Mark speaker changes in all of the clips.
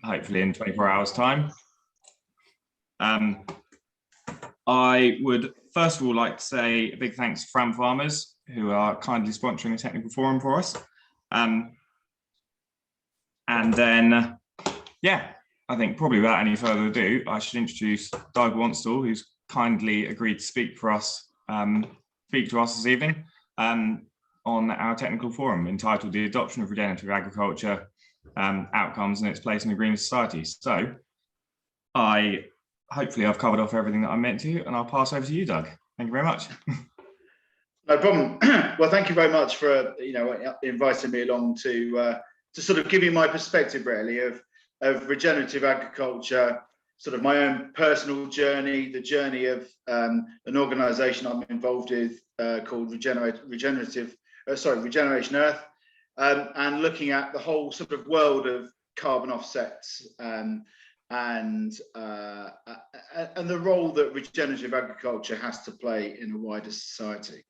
Speaker 1: hopefully in 24 hours time. I would first of all like to say a big thanks to Fram Farmers, who are kindly sponsoring a technical forum for us. And then, yeah, I think probably without any further ado, I should introduce Doug Wanstall, who's kindly agreed to speak to us this evening on our technical forum entitled "The Adoption of Regenerative Agriculture, Outcomes and its Place in a Green Society." So, hopefully I've covered off everything that I meant to, and I'll pass over to you, Doug. Thank you very much.
Speaker 2: No problem. Well, thank you very much for inviting me along to sort of give you my perspective really of regenerative agriculture, sort of my own personal journey, the journey of an organisation I'm involved with called Regeneration Earth, and looking at the whole sort of world of carbon offsets and the role that regenerative agriculture has to play in a wider society.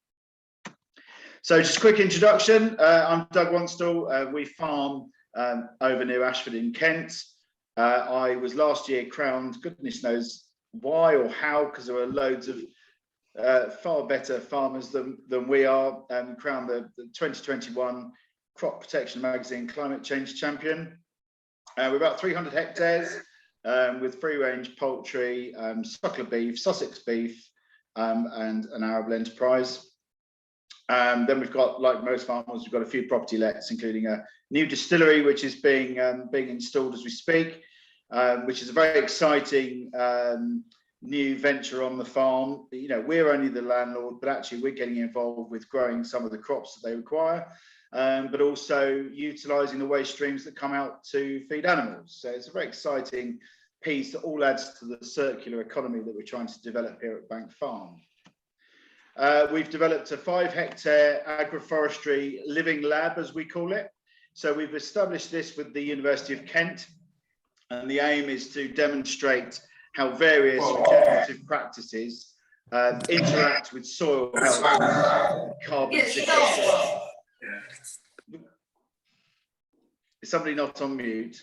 Speaker 2: So just a quick introduction. I'm Doug Wanstall. We farm over near Ashford in Kent. I was last year crowned, goodness knows why or how, because there were loads of far better farmers than we are, crowned the 2021 Crop Protection Magazine Climate Change Champion. We're about 300 hectares with free-range poultry, suckler beef, Sussex beef, and an arable enterprise. Then we've got, like most farmers, we've got a few property lets, including a new distillery which is being installed as we speak, which is a very exciting new venture on the farm. We're only the landlord, but actually we're getting involved with growing some of the crops that they require, but also utilising the waste streams that come out to feed animals. So it's a very exciting piece that all adds to the circular economy that we're trying to develop here at Bank Farm. We've developed a 5-hectare agroforestry living lab, as we call it. So we've established this with the University of Kent, and the aim is to demonstrate how various regenerative practices interact with soil health and carbon sequestration. Is somebody not on mute?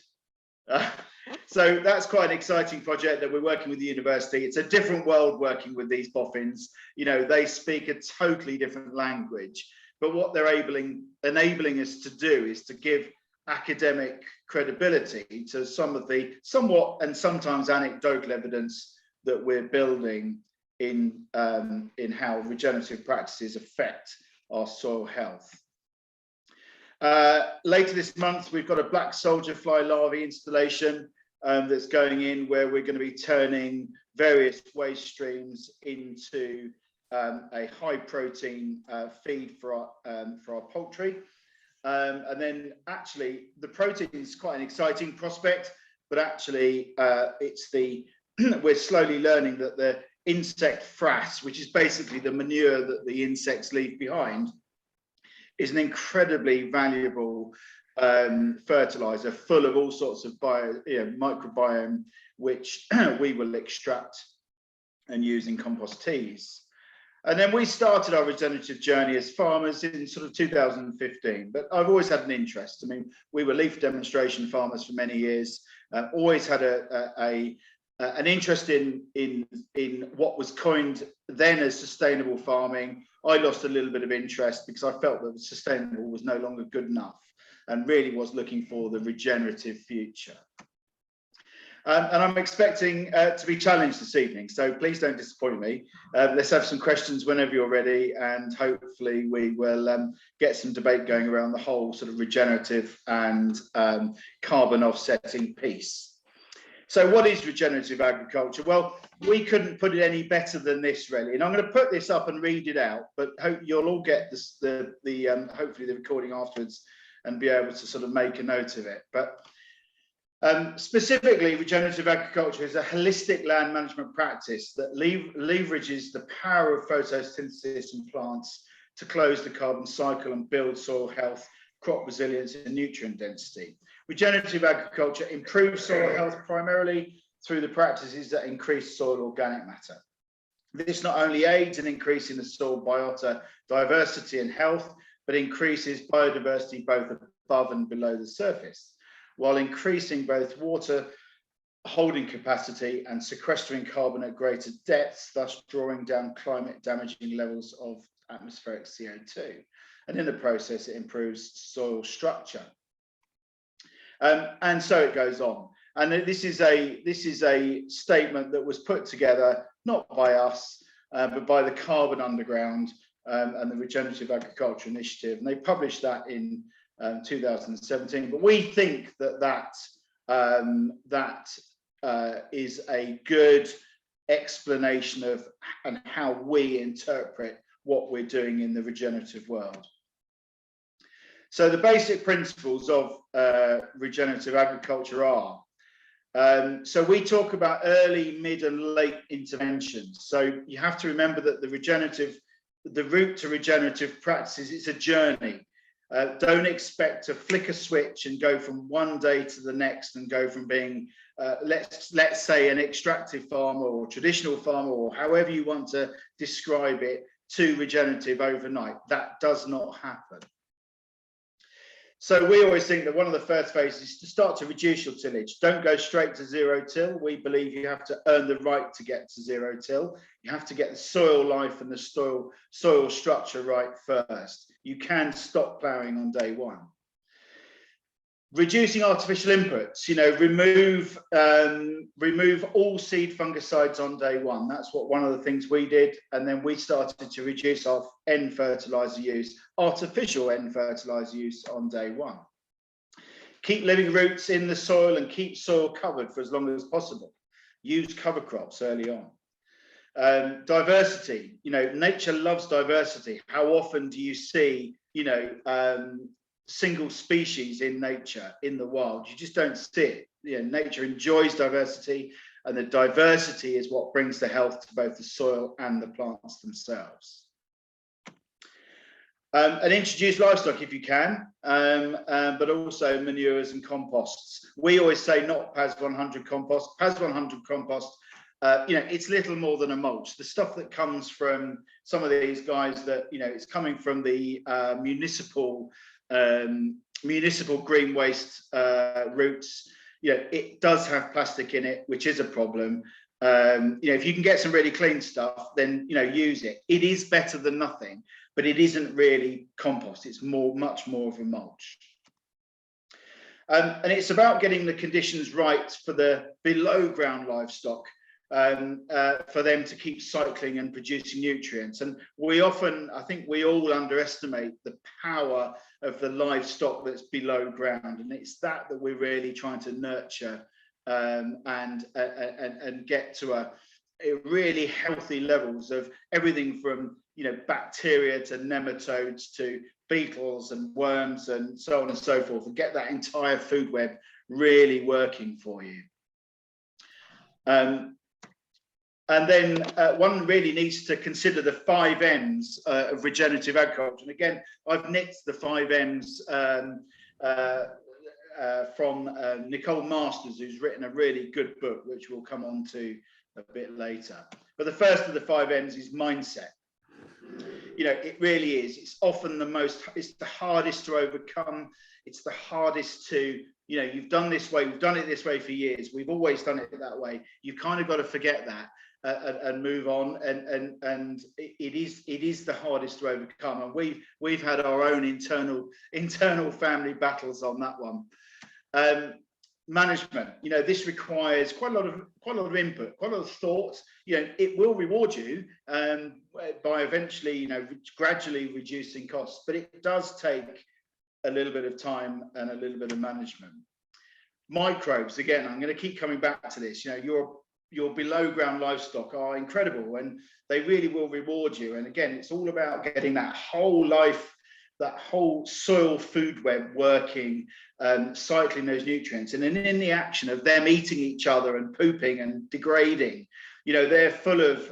Speaker 2: So that's quite an exciting project that we're working with the university. It's a different world working with these boffins. They speak a totally different language, but what they're enabling us to do is to give academic credibility to some of the somewhat and sometimes anecdotal evidence that we're building in how regenerative practices affect our soil health. Later this month, we've got a black soldier fly larvae installation that's going in, where we're going to be turning various waste streams into a high protein feed for our poultry. And then actually the protein is quite an exciting prospect, but actually we're slowly learning that the insect frass, which is basically the manure that the insects leave behind, is an incredibly valuable fertilizer full of all sorts of microbiome, which we will extract and use in compost teas. And then we started our regenerative journey as farmers in sort of 2015, but I've always had an interest. I mean, we were leaf demonstration farmers for many years, always had an interest in what was coined then as sustainable farming. I lost a little bit of interest because I felt that sustainable was no longer good enough and really was looking for the regenerative future. And I'm expecting to be challenged this evening, so please don't disappoint me. Let's have some questions whenever you're ready, and hopefully we will get some debate going around the whole sort of regenerative and carbon offsetting piece. So what is regenerative agriculture? Well, we couldn't put it any better than this, really. And I'm going to put this up and read it out, but hope you'll all get this, hopefully the recording afterwards and be able to sort of make a note of it. But specifically, regenerative agriculture is a holistic land management practice that leverages the power of photosynthesis in plants to close the carbon cycle and build soil health, crop resilience, and nutrient density. Regenerative agriculture improves soil health primarily through the practices that increase soil organic matter. This not only aids in increasing the soil biota diversity and health, but increases biodiversity both above and below the surface. while increasing both water holding capacity and sequestering carbon at greater depths, thus drawing down climate damaging levels of atmospheric CO2. And in the process, it improves soil structure. And so it goes on. And this is a statement that was put together not by us, but by the Carbon Underground and the Regenerative Agriculture Initiative, and they published that in 2017. But we think that is a good explanation of and how we interpret what we're doing in the regenerative world. So the basic principles of regenerative agriculture are, so we talk about early, mid and late interventions. So you have to remember that the route to regenerative practices, it's a journey. Don't expect to flick a switch and go from one day to the next and go from being, let's say, an extractive farmer or traditional farmer, or however you want to describe it, to regenerative overnight. That does not happen. So we always think that one of the first phases is to start to reduce your tillage. Don't go straight to zero till. We believe you have to earn the right to get to zero till. You have to get the soil life and the soil structure right first. You can stop ploughing on day one. Reducing artificial inputs, remove all seed fungicides on day one. That's what one of the things we did. And then we started to reduce our N fertilizer use, artificial N fertilizer use on day one. Keep living roots in the soil and keep soil covered for as long as possible. Use cover crops early on. Diversity, nature loves diversity. How often do you see, single species in nature, in the wild? You just don't see it. Nature enjoys diversity, and the diversity is what brings the health to both the soil and the plants themselves. And introduce livestock if you can, but also manures and composts. We always say not PAS 100 compost. PAS 100 compost, it's little more than a mulch. The stuff that comes from some of these guys that, it's coming from the municipal green waste routes, it does have plastic in it, which is a problem. If you can get some really clean stuff, then use it. It is better than nothing, but it isn't really compost. It's much more of a mulch. And it's about getting the conditions right for the below ground livestock, for them to keep cycling and producing nutrients. And I think we all underestimate the power of the livestock that's below ground, and it's that we're really trying to nurture and get to a really healthy levels of everything from bacteria to nematodes to beetles and worms and so on and so forth, and get that entire food web really working for you. And then one really needs to consider the 5 M's of regenerative agriculture. And again, I've nicked the 5 M's from Nicole Masters, who's written a really good book, which we'll come on to a bit later. But the first of the 5 M's is mindset. It really is. It's often it's the hardest to overcome. It's the hardest to, you've done this way, we've done it this way for years. We've always done it that way. You've kind of got to forget that. And move on, and it is the hardest to overcome, and we've had our own internal family battles on that one. Management, this requires quite a lot of input, quite a lot of thought. It will reward you by eventually, gradually reducing costs, but it does take a little bit of time and a little bit of management. Microbes, again, I'm going to keep coming back to this. Your below ground livestock are incredible, and they really will reward you. And again, it's all about getting that whole life, that whole soil food web working, cycling those nutrients. And then in the action of them eating each other and pooping and degrading, they're full of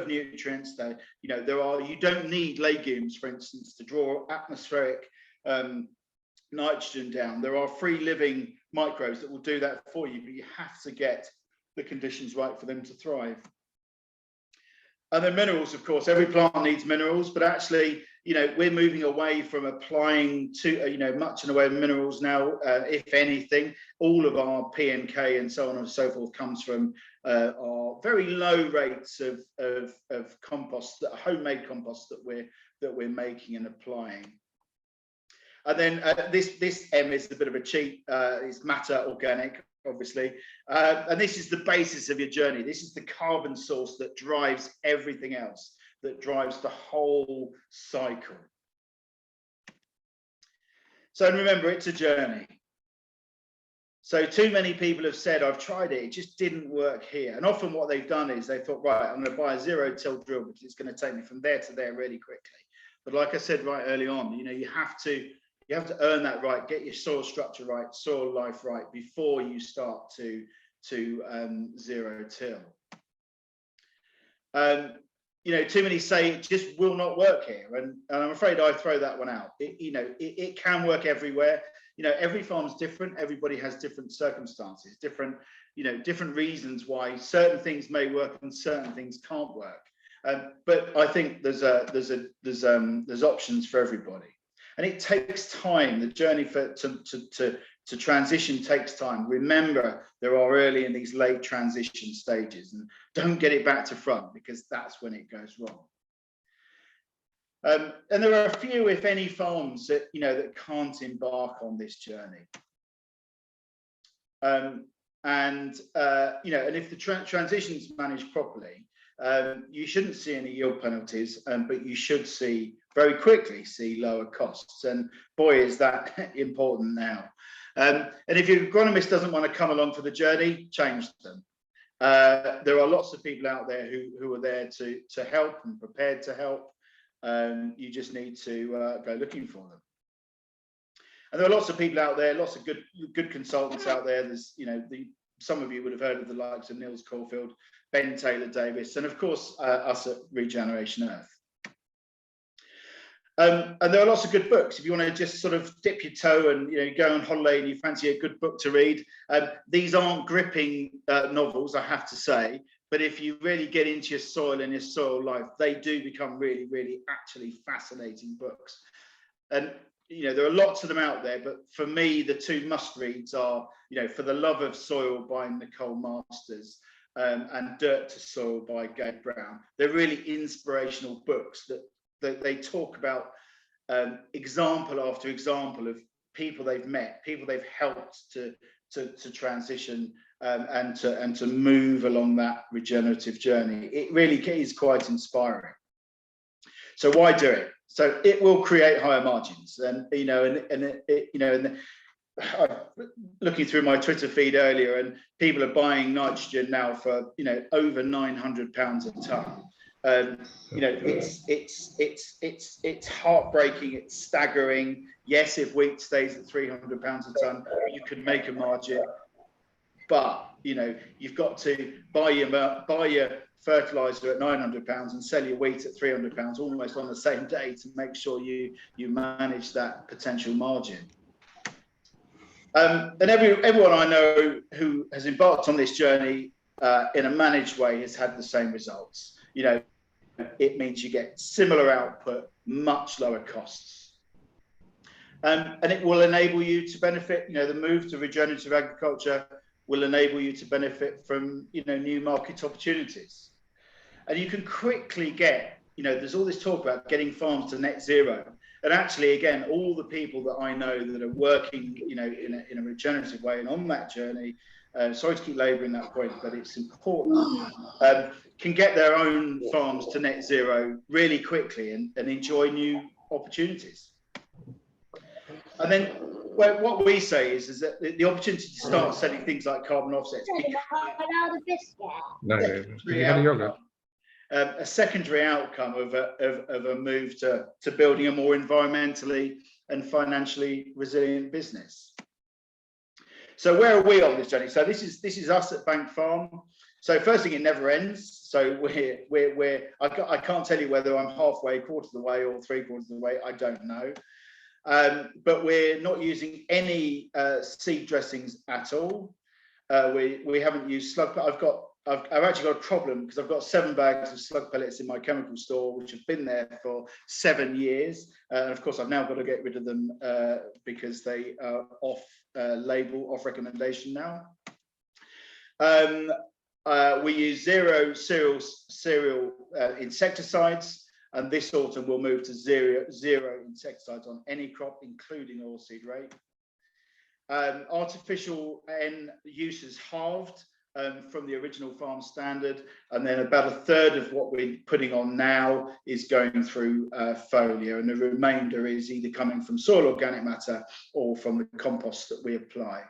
Speaker 2: nutrients. You don't need legumes, for instance, to draw atmospheric nitrogen down. There are free living microbes that will do that for you, but you have to get the conditions right for them to thrive. And then minerals, of course, every plant needs minerals, but actually we're moving away from applying to, much in the way of minerals now. If anything, all of our P&K and so on and so forth comes from our very low rates of compost, homemade compost that we're making and applying. And then this M is a bit of a cheat. It's matter organic, obviously, and this is the basis of your journey. This is the carbon source that drives everything else, that drives the whole cycle. So remember, it's a journey. So too many people have said, I've tried it just didn't work here. And often what they've done is they thought, right, I'm going to buy a zero-till drill because it's going to take me from there to there really quickly. But like I said right early on, you have to earn that right, get your soil structure right, soil life right before you start to zero-till. Too many say it just will not work here, and I'm afraid I throw that one out. It can work everywhere. Every farm's different. Everybody has different circumstances, different reasons why certain things may work and certain things can't work. But I think there's options for everybody, and it takes time. The journey to transition takes time. Remember, there are early and these late transition stages, and don't get it back to front, because that's when it goes wrong. And there are a few, if any, farms that that can't embark on this journey. And if the transition's managed properly, you shouldn't see any yield penalties, but you should very quickly see lower costs. And boy, is that important now. And if your agronomist doesn't want to come along for the journey, change them. There are lots of people out there who are there to help and prepared to help. You just need to go looking for them. And there are lots of people out there, lots of good consultants out there. There's, some of you would have heard of the likes of Niels Caulfield, Ben Taylor Davis, and of course us at Regeneration Earth. And there are lots of good books. If you want to just sort of dip your toe and go on holiday and you fancy a good book to read, these aren't gripping novels, I have to say. But if you really get into your soil and your soil life, they do become really, really actually fascinating books. And there are lots of them out there, but for me, the two must-reads are, For the Love of Soil by Nicole Masters and Dirt to Soil by Gabe Brown. They're really inspirational books that they talk about example after example of people they've met, people they've helped to transition and to move along that regenerative journey. It really is quite inspiring. So why do it? So it will create higher margins, and looking through my Twitter feed earlier, and people are buying nitrogen now for over £900 a ton. It's heartbreaking, it's staggering. Yes, if wheat stays at £300 a ton, you can make a margin, but you've got to buy your fertilizer at £900 and sell your wheat at £300 almost on the same day to make sure you manage that potential margin. And everyone I know who has embarked on this journey in a managed way has had the same results. It means you get similar output, much lower costs. And it will enable you to benefit, the move to regenerative agriculture will enable you to benefit from, new market opportunities. And you can quickly get, there's all this talk about getting farms to net zero. And actually, again, all the people that I know that are working, in a regenerative way and on that journey, sorry to keep labouring that point, but it's important, can get their own farms to net zero really quickly and enjoy new opportunities. And then what we say is that the opportunity to start selling things like carbon offsets a secondary outcome of a move to building a more environmentally and financially resilient business. So where are we on this journey? So this is us at Bank Farm. So first thing, it never ends. So I can't tell you whether I'm halfway, quarter of the way, or 3/4 of the way. I don't know. But we're not using any seed dressings at all. We haven't used slug. I've got I've actually got a problem because I've got 7 bags of slug pellets in my chemical store, which have been there for 7 years. And of course, I've now got to get rid of them because they are off label, off recommendation now. We use zero cereal insecticides, and this autumn we'll move to zero insecticides on any crop, including oilseed rape. Artificial N use is halved from the original farm standard, and then about 1/3 of what we're putting on now is going through foliar, and the remainder is either coming from soil organic matter or from the compost that we apply.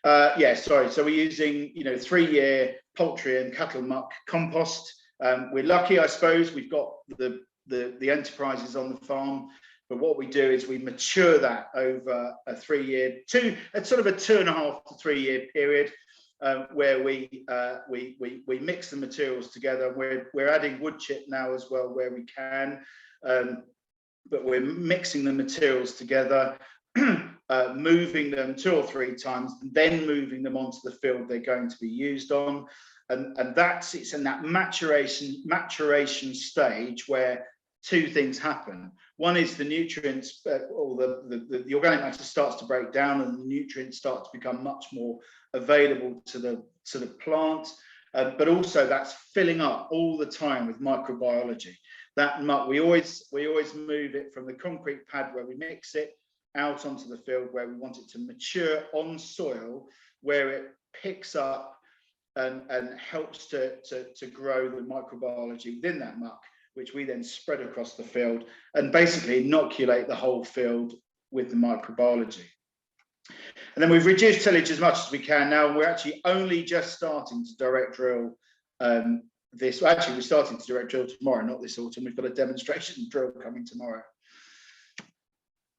Speaker 2: So we're using 3-year poultry and cattle muck compost. We're lucky, I suppose, we've got the enterprises on the farm. But what we do is we mature that over a 3-year, sort of a 2.5 to 3 year period, where we mix the materials together. We're adding wood chip now as well where we can, but we're mixing the materials together, moving them 2 or 3 times, and then moving them onto the field they're going to be used on. And it's in that maturation stage where 2 things happen. One is the nutrients or the organic matter starts to break down, and the nutrients start to become much more available to the plant, but also that's filling up all the time with microbiology. That muck, we always move it from the concrete pad where we mix it out onto the field where we want it to mature on soil, where it picks up and helps to grow the microbiology within that muck, which we then spread across the field and basically inoculate the whole field with the microbiology. And then we've reduced tillage as much as we can now. We're actually only just starting to direct drill this. Well, actually, we're starting to direct drill tomorrow, not this autumn. We've got a demonstration drill coming tomorrow.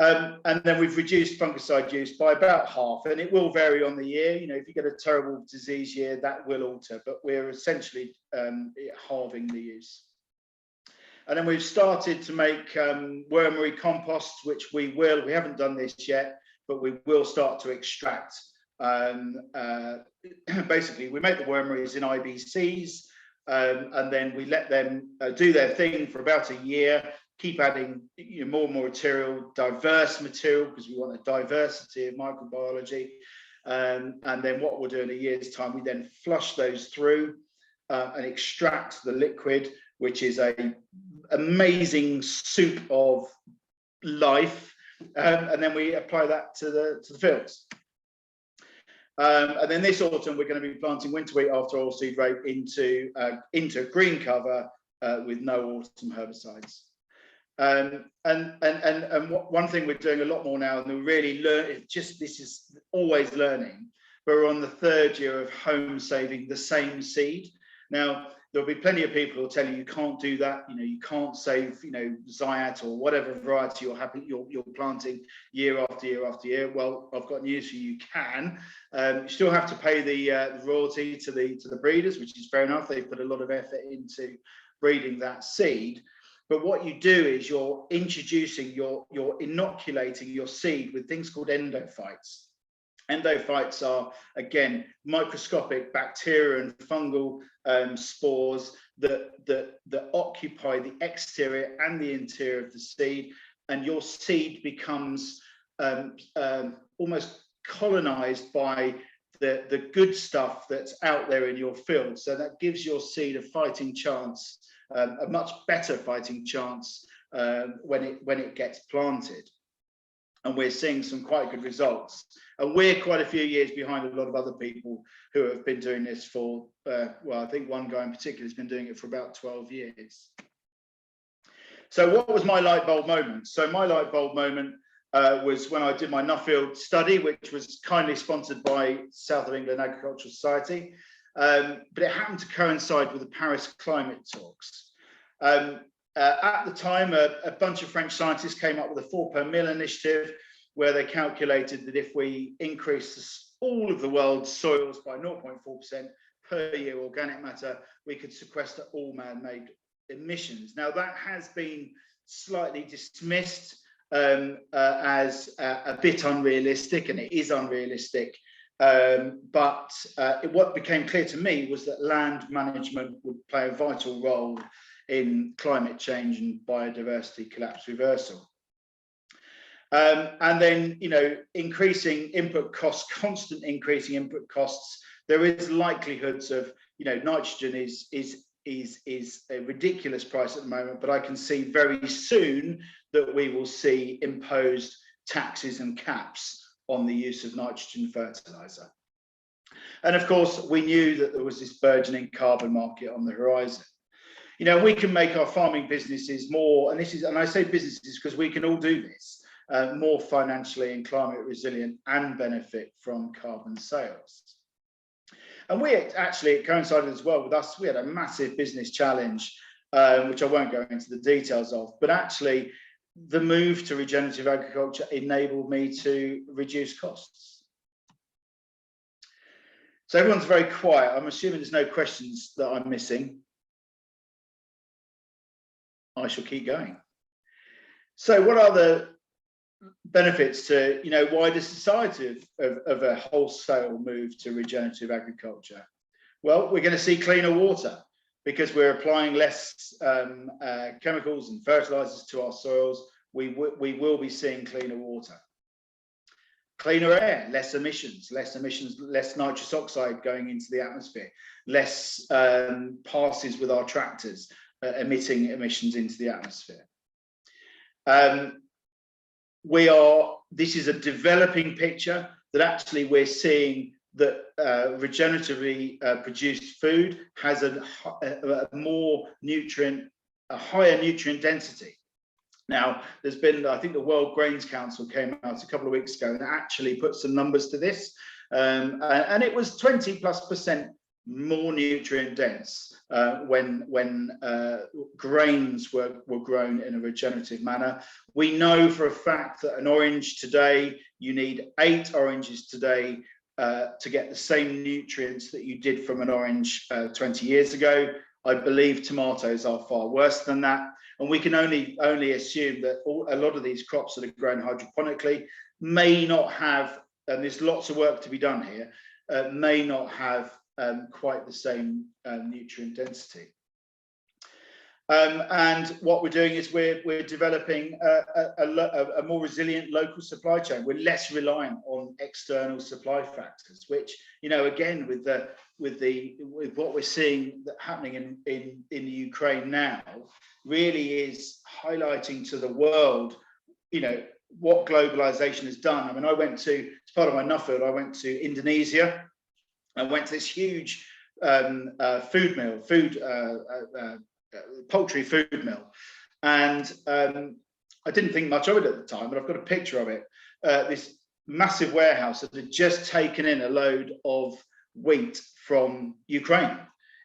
Speaker 2: And then we've reduced fungicide use by about half, and it will vary on the year. If you get a terrible disease year, that will alter, but we're essentially halving the use. And then we've started to make wormery compost, which we haven't done this yet, but we will start to extract. Basically, we make the wormeries in IBCs, and then we let them do their thing for about a year, keep adding more and more material, diverse material, because we want a diversity of microbiology. And then what we'll do in a year's time, we then flush those through and extract the liquid, which is an amazing soup of life. And then we apply that to the fields. And then this autumn, we're going to be planting winter wheat after oilseed rape into green cover with no autumn herbicides. And one thing we're doing a lot more now, and we really learn, this is always learning, but we're on the 3rd year of home saving the same seed. Now, there'll be plenty of people who'll tell you can't do that. You can't save, Zayat or whatever variety you're planting year after year after year. Well, I've got news for you. You can. You still have to pay the royalty to the breeders, which is fair enough. They've put a lot of effort into breeding that seed. But what you do is you're inoculating your seed with things called endophytes. Endophytes are, again, microscopic bacteria and fungal spores that occupy the exterior and the interior of the seed, and your seed becomes almost colonized by the good stuff that's out there in your field. So that gives your seed a fighting chance, a much better fighting chance when it gets planted. And we're seeing some quite good results. And we're quite a few years behind a lot of other people who have been doing this for, well, I think one guy in particular has been doing it for about 12 years. So what was my light bulb moment? So my light bulb moment was when I did my Nuffield study, which was kindly sponsored by South of England Agricultural Society. But it happened to coincide with the Paris climate talks. At the time, a bunch of French scientists came up with a 4 per mil initiative, where they calculated that if we increase all of the world's soils by 0.4% per year organic matter, we could sequester all man-made emissions. Now, that has been slightly dismissed as a bit unrealistic, and it is unrealistic. What became clear to me was that land management would play a vital role in climate change and biodiversity collapse reversal. And then, increasing input costs, constant increasing input costs. There is likelihoods of, nitrogen is a ridiculous price at the moment, but I can see very soon that we will see imposed taxes and caps on the use of nitrogen fertilizer. And of course, we knew that there was this burgeoning carbon market on the horizon. We can make our farming businesses more, and I say businesses because we can all do this, more financially and climate resilient and benefit from carbon sales. And it coincided as well with us. We had a massive business challenge, which I won't go into the details of, but actually the move to regenerative agriculture enabled me to reduce costs. So everyone's very quiet. I'm assuming there's no questions that I'm missing. I shall keep going. So what are the benefits to wider society of a wholesale move to regenerative agriculture? Well, we're going to see cleaner water because we're applying less chemicals and fertilizers to our soils. We will be seeing cleaner water. Cleaner air, less emissions, less nitrous oxide going into the atmosphere, less passes with our tractors emitting emissions into the atmosphere. This is a developing picture that actually we're seeing that regeneratively produced food has a higher nutrient density. Now, there's been, I think the World Grains Council came out a couple of weeks ago and actually put some numbers to this, and it was 20+% more nutrient dense when grains were grown in a regenerative manner. We know for a fact that an orange today, you need 8 oranges today to get the same nutrients that you did from an orange 20 years ago. I believe tomatoes are far worse than that. And we can only assume that a lot of these crops that are grown hydroponically may not have, and there's lots of work to be done here, may not have quite the same nutrient density. And what we're doing is we're developing a more resilient local supply chain. We're less reliant on external supply factors, which, again, with what we're seeing happening in the Ukraine now, really is highlighting to the world, what globalization has done. I mean, as part of my Nuffield, I went to Indonesia. I went to this huge poultry food mill, and I didn't think much of it at the time, but I've got a picture of it. This massive warehouse that had just taken in a load of wheat from Ukraine.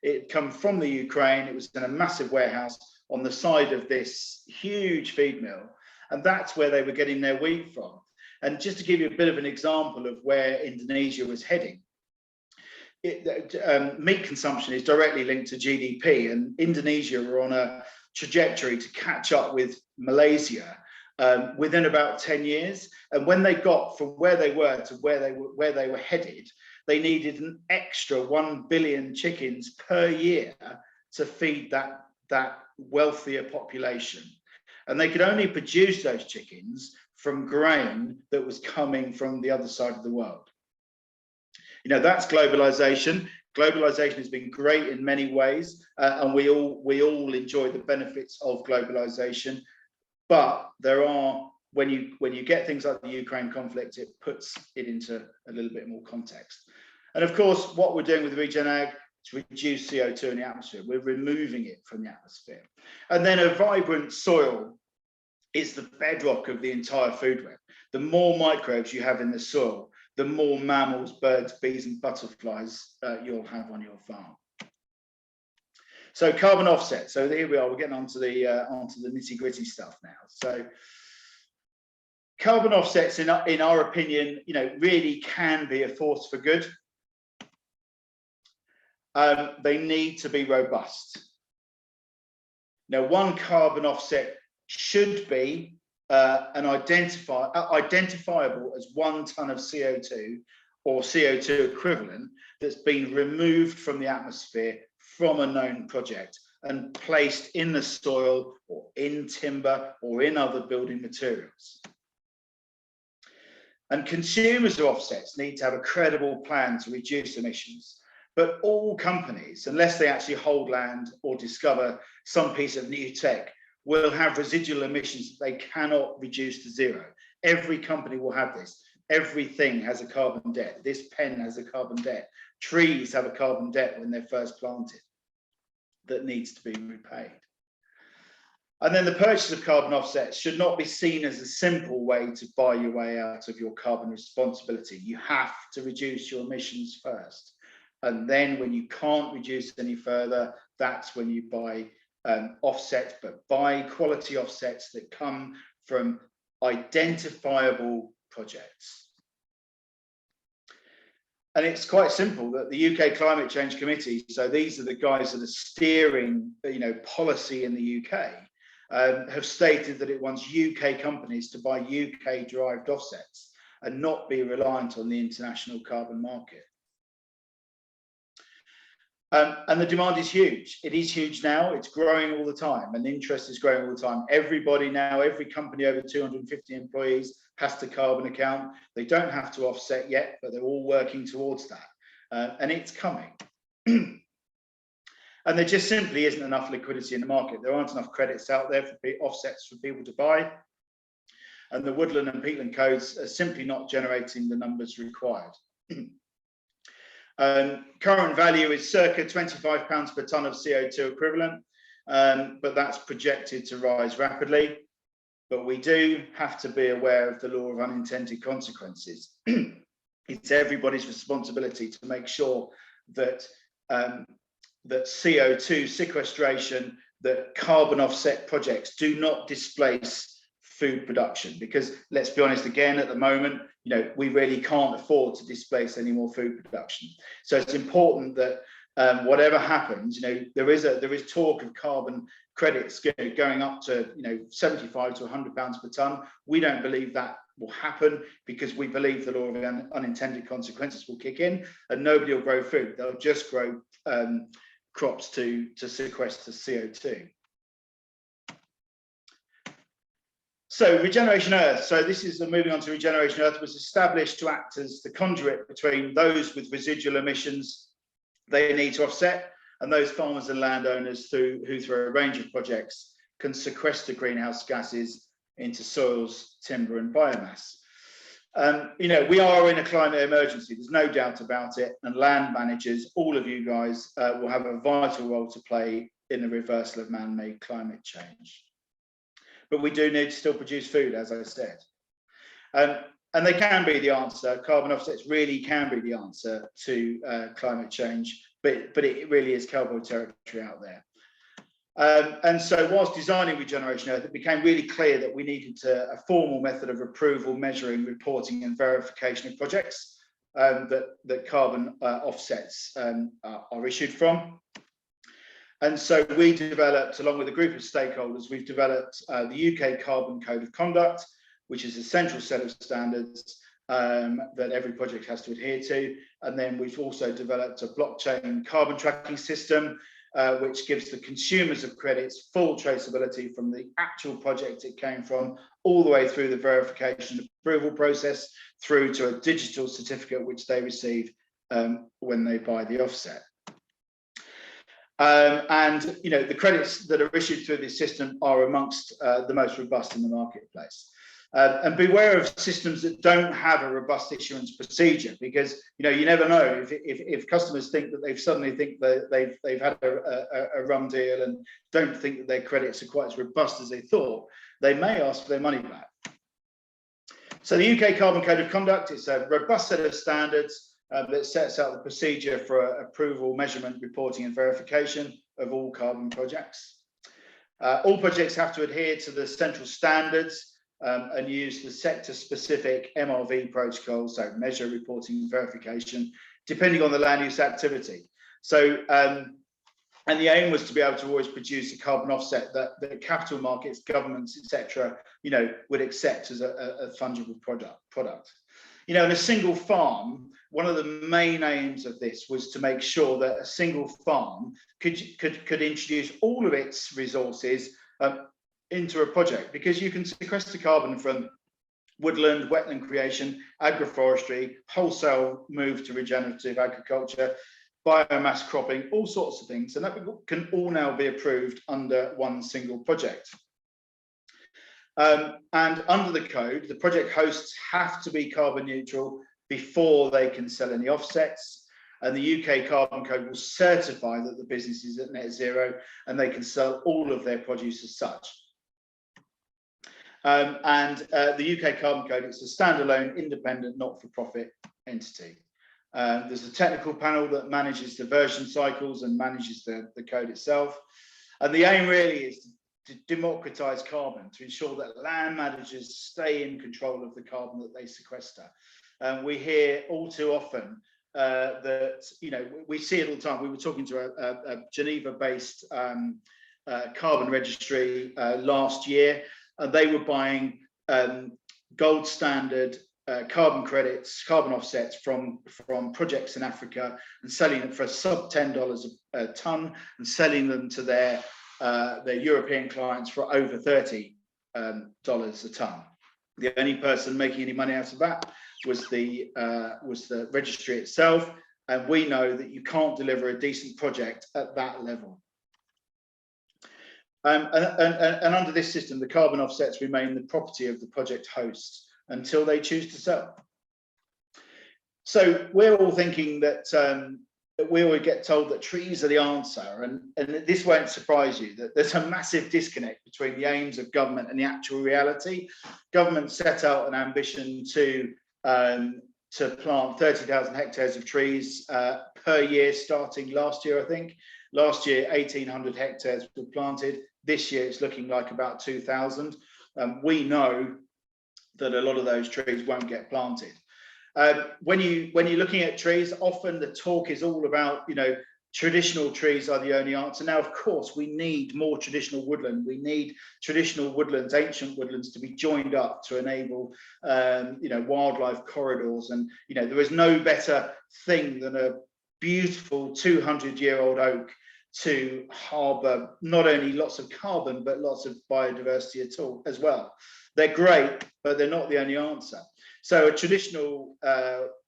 Speaker 2: It had come from the Ukraine. It was in a massive warehouse on the side of this huge feed mill, and that's where they were getting their wheat from. And just to give you a bit of an example of where Indonesia was heading, meat consumption is directly linked to GDP, and Indonesia were on a trajectory to catch up with Malaysia within about 10 years. And when they got from where they were to where they were headed, they needed an extra 1 billion chickens per year to feed that wealthier population. And they could only produce those chickens from grain that was coming from the other side of the world. That's globalization. Globalization has been great in many ways, and we all enjoy the benefits of globalization. But there are, when you get things like the Ukraine conflict, it puts it into a little bit more context. And of course, what we're doing with Regen Ag is reduce CO2 in the atmosphere. We're removing it from the atmosphere. And then a vibrant soil is the bedrock of the entire food web. The more microbes you have in the soil, the more mammals, birds, bees, and butterflies you'll have on your farm. So carbon offset. So here we are. We're getting onto the nitty-gritty stuff now. So carbon offsets, in our opinion, really can be a force for good. They need to be robust. Now, one carbon offset should be identifiable as 1 ton of CO2 or CO2 equivalent that's been removed from the atmosphere from a known project and placed in the soil or in timber or in other building materials. And consumers of offsets need to have a credible plan to reduce emissions. But all companies, unless they actually hold land or discover some piece of new tech, will have residual emissions that they cannot reduce to zero. Every company will have this. Everything has a carbon debt. This pen has a carbon debt. Trees have a carbon debt when they're first planted that needs to be repaid. And then the purchase of carbon offsets should not be seen as a simple way to buy your way out of your carbon responsibility. You have to reduce your emissions first. And then when you can't reduce any further, that's when you buy offsets, but buy quality offsets that come from identifiable projects. And it's quite simple that the UK Climate Change Committee, so these are the guys that are steering, policy in the UK, have stated that it wants UK companies to buy UK derived offsets and not be reliant on the international carbon market. And the demand is huge. It is huge now. It's growing all the time, and interest is growing all the time. Everybody now, every company over 250 employees has to carbon account. They don't have to offset yet, but they're all working towards that, and it's coming. And there just simply isn't enough liquidity in the market. There aren't enough credits out there for offsets for people to buy, and the woodland and peatland codes are simply not generating the numbers required. Current value is circa £25 per tonne of CO2 equivalent, but that's projected to rise rapidly. But we do have to be aware of the law of unintended consequences. It's everybody's responsibility to make sure that that CO2 sequestration, that carbon offset projects do not displace food production, because let's be honest, again, at the moment, we really can't afford to displace any more food production. So it's important that whatever happens, there is talk of carbon credits going up to £75 to £100 per tonne. We don't believe that will happen, because we believe the law of unintended consequences will kick in and nobody will grow food. They'll just grow crops to sequester CO2. So Regeneration Earth, so this is moving on to Regeneration Earth, was established to act as the conduit between those with residual emissions they need to offset and those farmers and landowners who through a range of projects can sequester greenhouse gases into soils, timber and biomass. We are in a climate emergency, there's no doubt about it, and land managers, all of you guys, will have a vital role to play in the reversal of man-made climate change. But we do need to still produce food, as I said. And they can be the answer. Carbon offsets really can be the answer to climate change, but it really is cowboy territory out there. And so whilst designing Regeneration Earth, it became really clear that we needed a formal method of approval, measuring, reporting and verification of projects that carbon offsets are issued from. And so we developed, along with a group of stakeholders, we've developed the UK Carbon Code of Conduct, which is a central set of standards that every project has to adhere to. And then we've also developed a blockchain carbon tracking system, which gives the consumers of credits full traceability from the actual project it came from, all the way through the verification and approval process, through to a digital certificate which they receive when they buy the offset. The credits that are issued through this system are amongst the most robust in the marketplace. And beware of systems that don't have a robust issuance procedure, because you never know if customers think that they've had a rum deal and don't think that their credits are quite as robust as they thought, they may ask for their money back. So the UK Carbon Code of Conduct is a robust set of standards that sets out the procedure for approval, measurement, reporting and verification of all carbon projects. All projects have to adhere to the central standards and use the sector-specific MRV protocols, so measure, reporting, verification, depending on the land use activity. So, and the aim was to be able to always produce a carbon offset that the capital markets, governments, etc., would accept as a fungible product. You know, in a single farm, one of the main aims of this was to make sure that a single farm could introduce all of its resources into a project, because you can sequester carbon from woodland, wetland creation, agroforestry, wholesale move to regenerative agriculture, biomass cropping, all sorts of things, and that can all now be approved under one single project. And under the code, the project hosts have to be carbon neutral before they can sell any offsets, and the UK Carbon Code will certify that the business is at net zero and they can sell all of their produce as such. The UK Carbon Code, it's a standalone, independent, not-for-profit entity. There's a technical panel that manages the version cycles and manages the code itself. And the aim really is to democratize carbon, to ensure that land managers stay in control of the carbon that they sequester. We hear all too often that, you know, we see it all the time. We were talking to a Geneva-based carbon registry last year, and they were buying gold standard carbon credits, carbon offsets from projects in Africa and selling it for sub $10 a ton, and selling them to their European clients for over $30 a ton. The only person making any money out of that was the registry itself, and we know that you can't deliver a decent project at that level. And under this system, the carbon offsets remain the property of the project hosts until they choose to sell. So we're all thinking that we always get told that trees are the answer, and this won't surprise you, that there's a massive disconnect between the aims of government and the actual reality. Government set out an ambition to plant 30,000 hectares of trees per year, starting last year, I think. Last year, 1,800 hectares were planted. This year, it's looking like about 2,000. We know that a lot of those trees won't get planted. When you're looking at trees, often the talk is all about, you know, traditional trees are the only answer. Now, of course, we need more traditional woodland. We need traditional woodlands, ancient woodlands, to be joined up to enable, you know, wildlife corridors. And, you know, there is no better thing than a beautiful 200-year-old oak to harbour not only lots of carbon, but lots of biodiversity as well. They're great, but they're not the only answer. So a traditional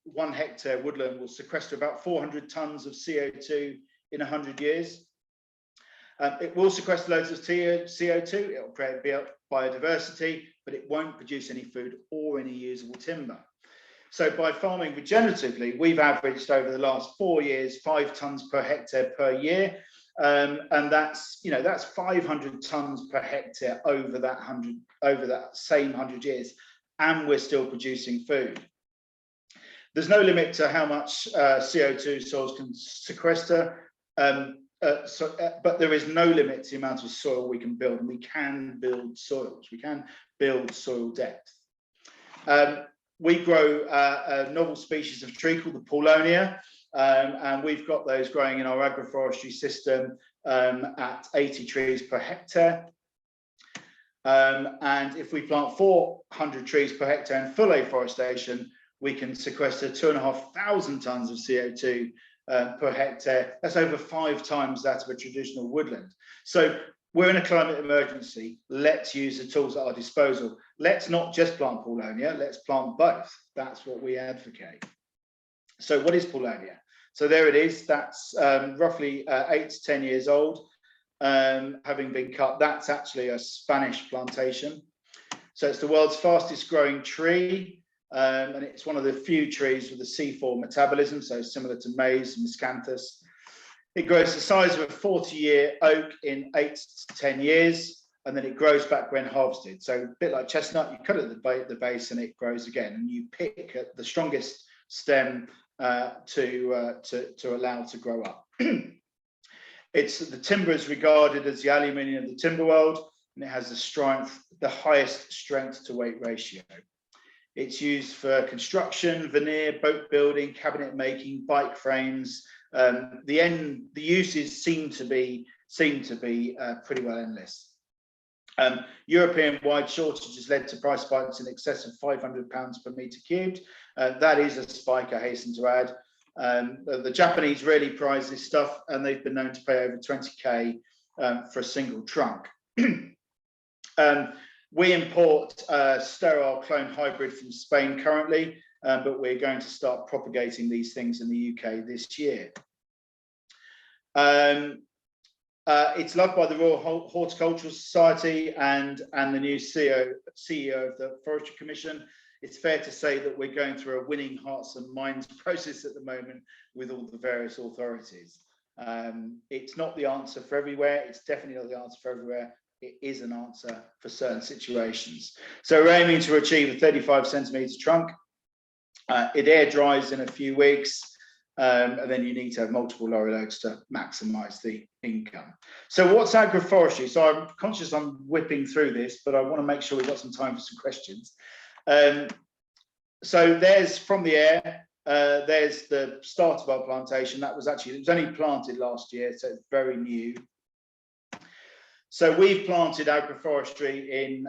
Speaker 2: 1 hectare woodland will sequester about 400 tons of CO2 in 100 years. It will sequester loads of CO2, it will create biodiversity, but it won't produce any food or any usable timber. So by farming regeneratively, we've averaged over the last 4 years 5 tons per hectare per year, and that's, you know, that's 500 tons per hectare over that same 100 years, and we're still producing food. There's no limit to how much CO2 soils can sequester, but there is no limit to the amount of soil we can build, and we can build soils. We can build soil depth. We grow a novel species of tree called the Paulonia, and we've got those growing in our agroforestry system at 80 trees per hectare. And if we plant 400 trees per hectare in full afforestation, we can sequester 2,500 tons of CO2 per hectare. That's over 5 times that of a traditional woodland. So we're in a climate emergency. Let's use the tools at our disposal. Let's not just plant Paulonia, let's plant both. That's what we advocate. So what is Paulonia? So there it is. That's roughly 8 to 10 years old, having been cut. That's actually a Spanish plantation. So it's the world's fastest growing tree, and it's one of the few trees with a C4 metabolism, so similar to maize and miscanthus. It grows the size of a 40-year oak in 8 to 10 years, and then it grows back when harvested. So a bit like chestnut, you cut it at the base and it grows again, and you pick at the strongest stem to allow to grow up. The timber is regarded as the aluminium of the timber world, and it has the highest strength to weight ratio. It's used for construction, veneer, boat building, cabinet making, bike frames. The uses seem to be pretty well endless. European-wide shortages led to price spikes in excess of £500 per metre cubed. That is a spike, I hasten to add. The Japanese really prize this stuff, and they've been known to pay over 20k for a single trunk. We import sterile clone hybrid from Spain currently, but we're going to start propagating these things in the UK this year. It's loved by the Royal Horticultural Society and the new CEO of the Forestry Commission. It's fair to say that we're going through a winning hearts and minds process at the moment with all the various authorities. It's not the answer for everywhere. It's definitely not the answer for everywhere. It is an answer for certain situations. So we're aiming to achieve a 35 centimetre trunk. It air dries in a few weeks, and then you need to have multiple lorry loads to maximise the income. So what's agroforestry? So I'm conscious I'm whipping through this, but I want to make sure we've got some time for some questions. So there's from the air, there's the start of our plantation. It was only planted last year, so it's very new. So we've planted agroforestry in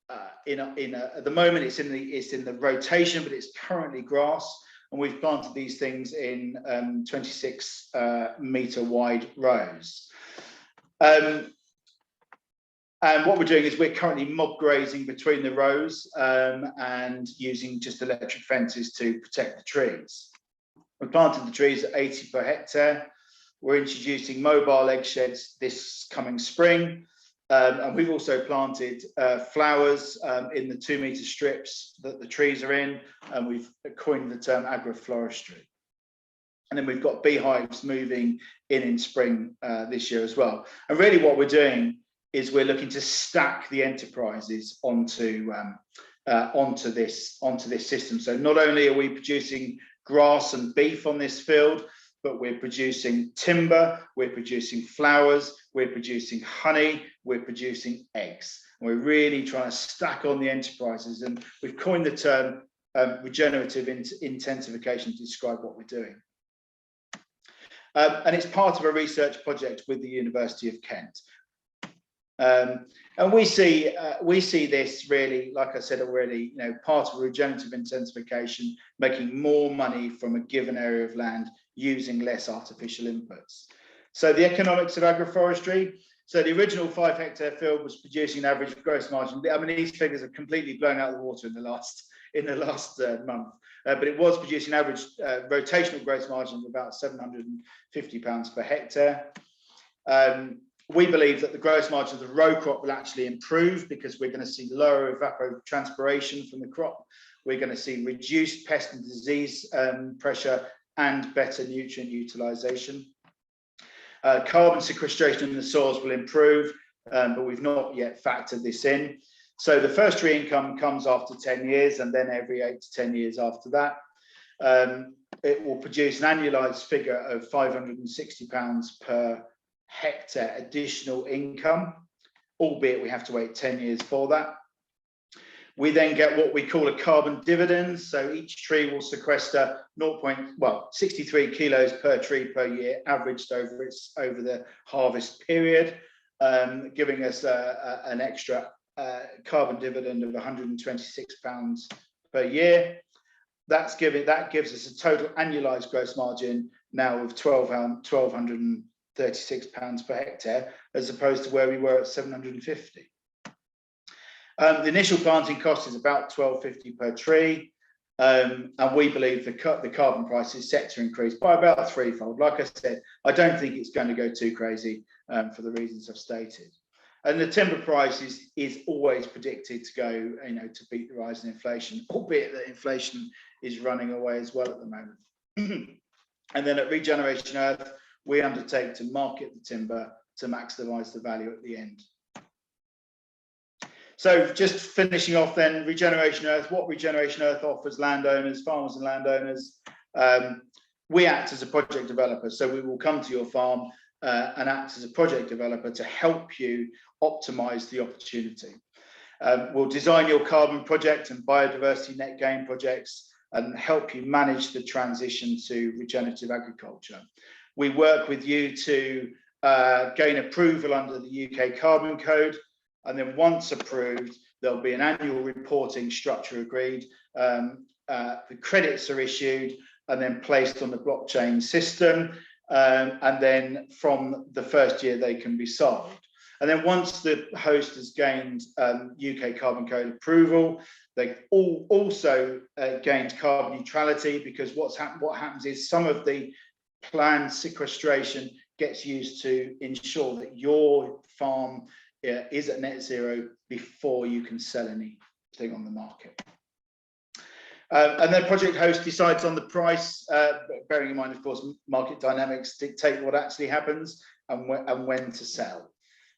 Speaker 2: at the moment it's in the rotation, but it's currently grass, and we've planted these things in 26 metre wide rows. And what we're doing is we're currently mob grazing between the rows and using just electric fences to protect the trees. We planted the trees at 80 per hectare. We're introducing mobile egg sheds this coming spring. And we've also planted flowers in the 2 metre strips that the trees are in, and we've coined the term agroforestry. And then we've got beehives moving in spring this year as well. And really what we're doing is we're looking to stack the enterprises onto this system. So not only are we producing grass and beef on this field, but we're producing timber, we're producing flowers, we're producing honey, we're producing eggs. And we're really trying to stack on the enterprises, and we've coined the term regenerative intensification to describe what we're doing. And it's part of a research project with the University of Kent. And we see this really, like I said already, part of regenerative intensification, making more money from a given area of land using less artificial inputs. So the economics of agroforestry. So the original 5 hectare field was producing an average gross margin. I mean, these figures are completely blown out of the water in the last month, but it was producing an average rotational gross margin of about £750 per hectare. We believe that the gross margin of the row crop will actually improve because we're going to see lower evapotranspiration from the crop. We're going to see reduced pest and disease pressure and better nutrient utilisation. Carbon sequestration in the soils will improve, but we've not yet factored this in. So the first tree income comes after 10 years, and then every 8 to 10 years after that. It will produce an annualised figure of £560 per hectare additional income, albeit we have to wait 10 years for that. We then get what we call a carbon dividend. So each tree will sequester 63 kilos per tree per year, averaged over the harvest period, giving us an extra carbon dividend of £126 per year. That gives us a total annualised gross margin now of £1,236 per hectare, as opposed to where we were at 750. The initial planting cost is about £12.50 per tree, and we believe the carbon price is set to increase by about threefold. Like I said, I don't think it's going to go too crazy for the reasons I've stated. And the timber price is always predicted to go, to beat the rise in inflation, albeit that inflation is running away as well at the moment. And then at Regeneration Earth, we undertake to market the timber to maximise the value at the end. So just finishing off then, Regeneration Earth, what Regeneration Earth offers landowners, farmers and landowners. We act as a project developer, so we will come to your farm and act as a project developer to help you optimise the opportunity. We'll design your carbon project and biodiversity net gain projects and help you manage the transition to regenerative agriculture. We work with you to gain approval under the UK Carbon Code. And then once approved, there'll be an annual reporting structure agreed. The credits are issued and then placed on the blockchain system. And then from the first year, they can be sold. And then once the host has gained UK carbon code approval, they also gained carbon neutrality, because what happens is some of the planned sequestration gets used to ensure that your farm is at net zero before you can sell anything on the market. And then project host decides on the price, bearing in mind, of course, market dynamics dictate what actually happens and when to sell.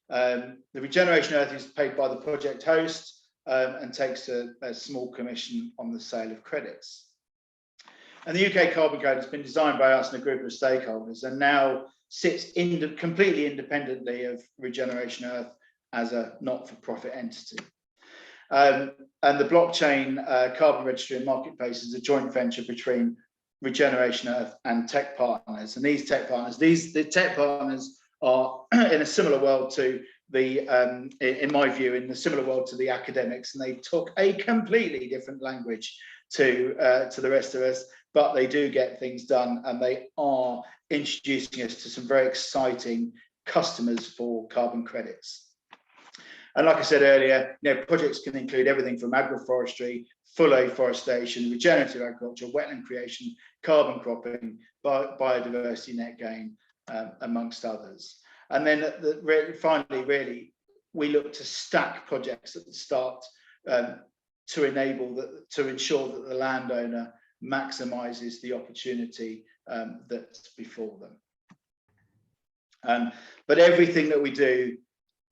Speaker 2: The regeneration earth is paid by the project host and takes a small commission on the sale of credits. And the UK carbon code has been designed by us and a group of stakeholders, and now sits completely independently of Regeneration Earth as a not-for-profit entity. And the blockchain carbon registry and marketplace is a joint venture between Regeneration Earth and tech partners. And these tech partners are in a similar world to in my view, in the similar world to the academics, and they talk a completely different language to the rest of us, but they do get things done, and they are introducing us to some very exciting customers for carbon credits. And like I said earlier, projects can include everything from agroforestry, full afforestation, regenerative agriculture, wetland creation, carbon cropping, biodiversity net gain, amongst others. And then finally, really, we look to stack projects at the start to ensure that the landowner maximises the opportunity that's before them. But everything that we do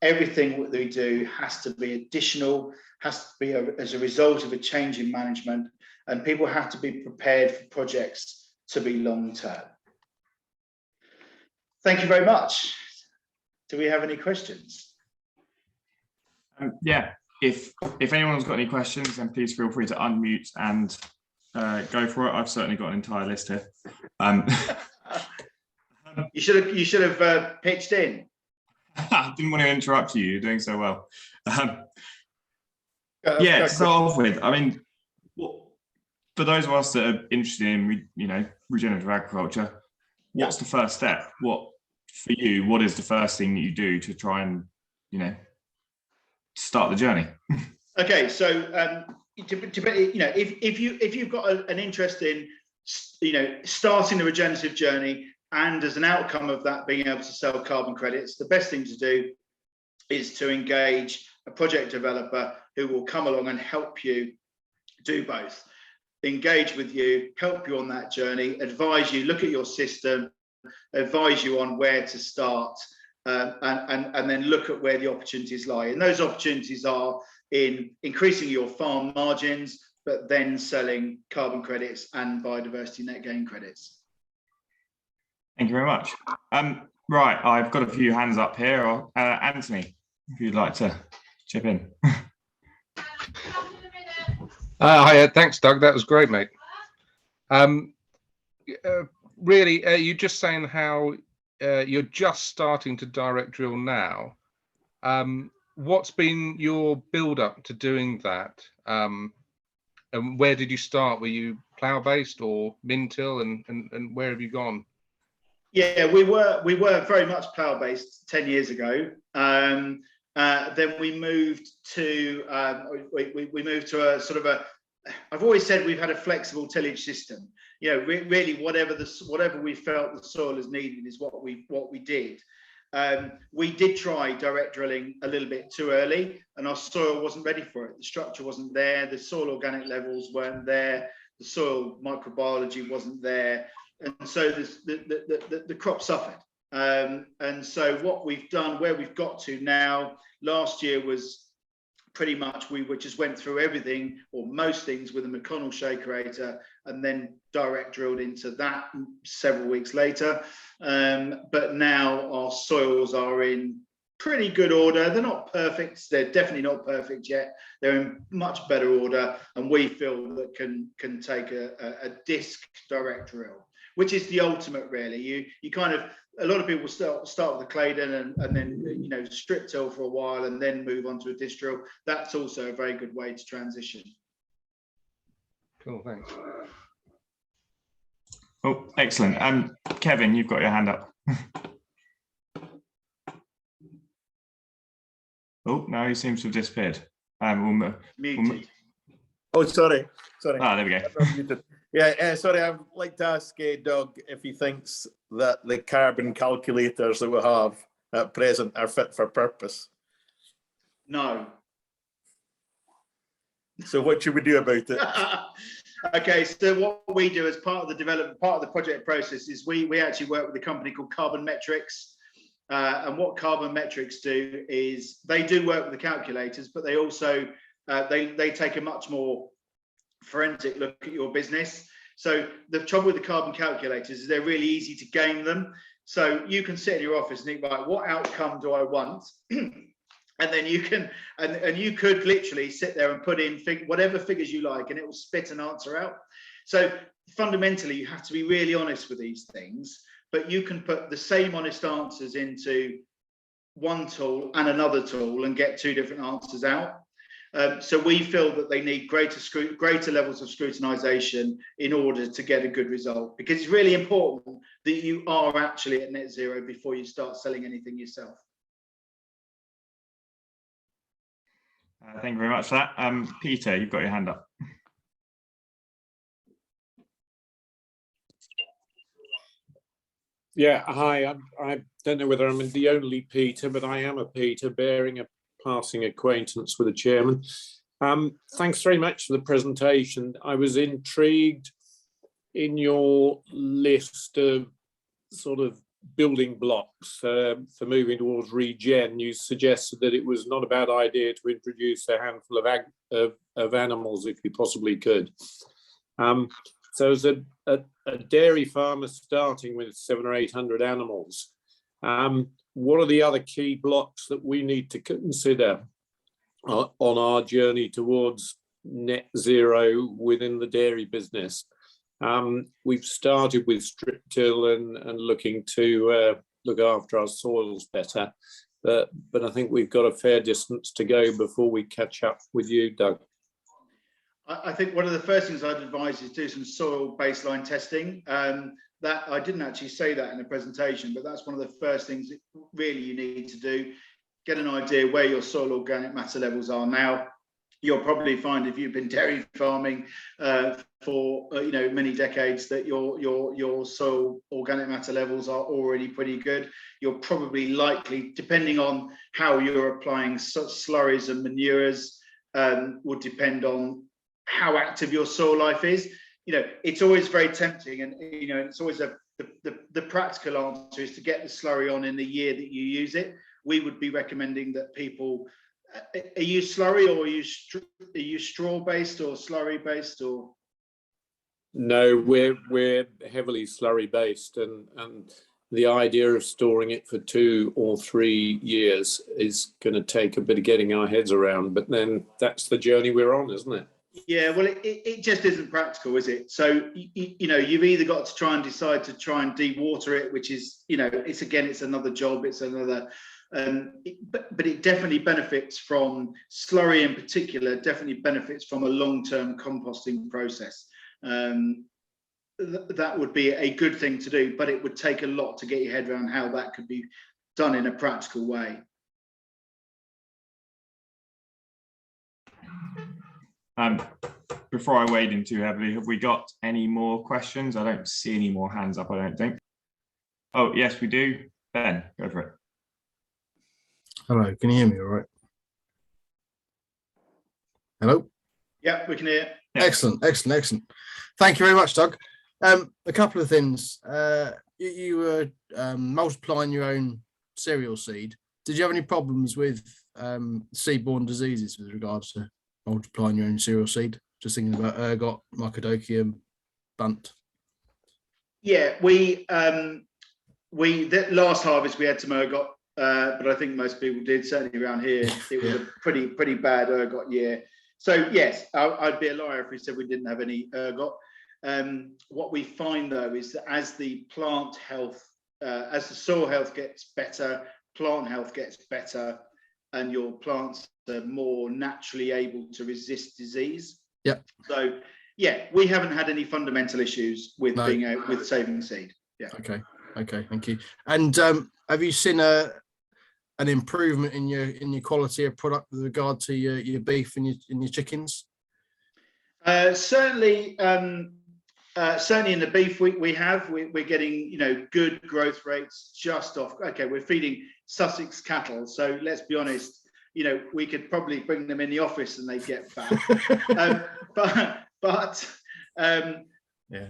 Speaker 2: has to be additional, has to be as a result of a change in management, and people have to be prepared for projects to be long term. Thank you very much. Do we have any questions?
Speaker 1: Yeah, if anyone's got any questions, then please feel free to unmute and go for it. I've certainly got an entire list here.
Speaker 2: You should have pitched in.
Speaker 1: I didn't want to interrupt you. You're doing so well. Yeah, to start off with, I mean, for those of us that are interested in, regenerative agriculture, what's the first step? For you, what is the first thing that you do to try and, start the journey?
Speaker 2: Okay, so if you've got an interest in, starting the regenerative journey, and as an outcome of that, being able to sell carbon credits, the best thing to do is to engage a project developer who will come along and help you do both. Engage with you, help you on that journey, advise you, look at your system, advise you on where to start, and then look at where the opportunities lie. And those opportunities are in increasing your farm margins, but then selling carbon credits and biodiversity net gain credits.
Speaker 1: Thank you very much. Right, I've got a few hands up here. Anthony, if you'd like to chip in.
Speaker 3: Hi, thanks, Doug. That was great, mate. Really, you're just saying how you're just starting to direct drill now. What's been your build up to doing that? And where did you start? Were you plough based or min-till, and where have you gone?
Speaker 2: Yeah, we were very much plough based 10 years ago. Then we moved to we moved to a sort of a. I've always said we've had a flexible tillage system. Really, whatever we felt the soil is needed is what we did. We did try direct drilling a little bit too early, and our soil wasn't ready for it. The structure wasn't there. The soil organic levels weren't there. The soil microbiology wasn't there. And so the crop suffered. And so what we've done, where we've got to now, last year was pretty much we just went through everything or most things with a McConnell shakerator, and then direct drilled into that several weeks later. But now our soils are in pretty good order. They're not perfect. They're definitely not perfect yet. They're in much better order, and we feel that can take a disc direct drill. which is the ultimate, really. You kind of, a lot of people start with the Claydon and then strip till for a while and then move on to a disc drill. That's also a very good way to transition.
Speaker 3: Cool, thanks.
Speaker 1: Oh, excellent. Kevin, you've got your hand up. Oh, now he seems to have disappeared.
Speaker 2: Muted.
Speaker 4: Oh, sorry.
Speaker 1: Ah, there we go.
Speaker 4: Yeah, sorry, I'd like to ask Doug if he thinks that the carbon calculators that we have at present are fit for purpose.
Speaker 2: No.
Speaker 4: So what should we do about it?
Speaker 2: Okay, so what we do as part of the development, part of the project process is we actually work with a company called Carbon Metrics. And what Carbon Metrics do is they do work with the calculators, but they also they take a much more forensic look at your business. So the trouble with the carbon calculators is they're really easy to game them. So you can sit in your office and think, right, what outcome do I want? And then you can, and you could literally sit there and put in whatever figures you like, and it will spit an answer out. So fundamentally, you have to be really honest with these things, but you can put the same honest answers into one tool and another tool and get two different answers out. So we feel that they need greater levels of scrutinization in order to get a good result, because it's really important that you are actually at net zero before you start selling anything yourself.
Speaker 1: Thank you very much for that. Peter, you've got your hand up.
Speaker 5: Yeah, hi. I don't know whether I'm the only Peter, but I am a Peter, bearing a passing acquaintance with the chairman. Thanks very much for the presentation. I was intrigued in your list of sort of building blocks for moving towards regen. You suggested that it was not a bad idea to introduce a handful of animals if you possibly could. So as a dairy farmer starting with 700 or 800 animals, what are the other key blocks that we need to consider on our journey towards net zero within the dairy business? We've started with strip till and looking to look after our soils better, but I think we've got a fair distance to go before we catch up with you, Doug.
Speaker 2: I think one of the first things I'd advise is do some soil baseline testing. That I didn't actually say that in the presentation, but that's one of the first things that really you need to do. Get an idea where your soil organic matter levels are now. You'll probably find, if you've been dairy farming for many decades, that your soil organic matter levels are already pretty good. You're probably likely, depending on how you're applying slurries and manures, would depend on how active your soil life is. It's always very tempting, and it's always the practical answer is to get the slurry on in the year that you use it. We would be recommending that people. Are you slurry, or are you straw based or slurry based, or?
Speaker 5: No, we're heavily slurry based, and the idea of storing it for 2 or 3 years is going to take a bit of getting our heads around. But then that's the journey we're on, isn't it?
Speaker 2: Yeah, well, it just isn't practical, is it? So you've either got to try and decide to try and dewater it, which is it's another job, it's another. But it definitely benefits from slurry in particular. Definitely benefits from a long-term composting process. That would be a good thing to do, but it would take a lot to get your head around how that could be done in a practical way.
Speaker 1: Before I wade in too heavily, have we got any more questions? I don't see any more hands up, I don't think. Oh, yes, we do. Ben, go for it.
Speaker 6: Hello, can you hear me all right? Hello?
Speaker 2: Yeah, we can hear.
Speaker 1: Yeah.
Speaker 6: Excellent. Thank you very much, Doug. A couple of things. You were multiplying your own cereal seed. Did you have any problems with seed-borne diseases with regards to multiplying your own cereal seed? Just thinking about ergot, mycodocium, bunt.
Speaker 2: Yeah, that last harvest we had some ergot. But I think most people did, certainly around here. It was a pretty bad ergot year. So yes, I'd be a liar if we said we didn't have any ergot. What we find though is that as the plant health, as the soil health gets better, plant health gets better, and your plants are more naturally able to resist disease.
Speaker 6: Yeah.
Speaker 2: So yeah, we haven't had any fundamental issues with being out with saving seed. Yeah.
Speaker 6: Okay, thank you. And have you seen an improvement in your quality of product with regard to your beef and your chickens?
Speaker 2: Certainly in the beef we're getting good growth rates just off. Okay, we're feeding Sussex cattle, so let's be honest, we could probably bring them in the office and they'd get fat.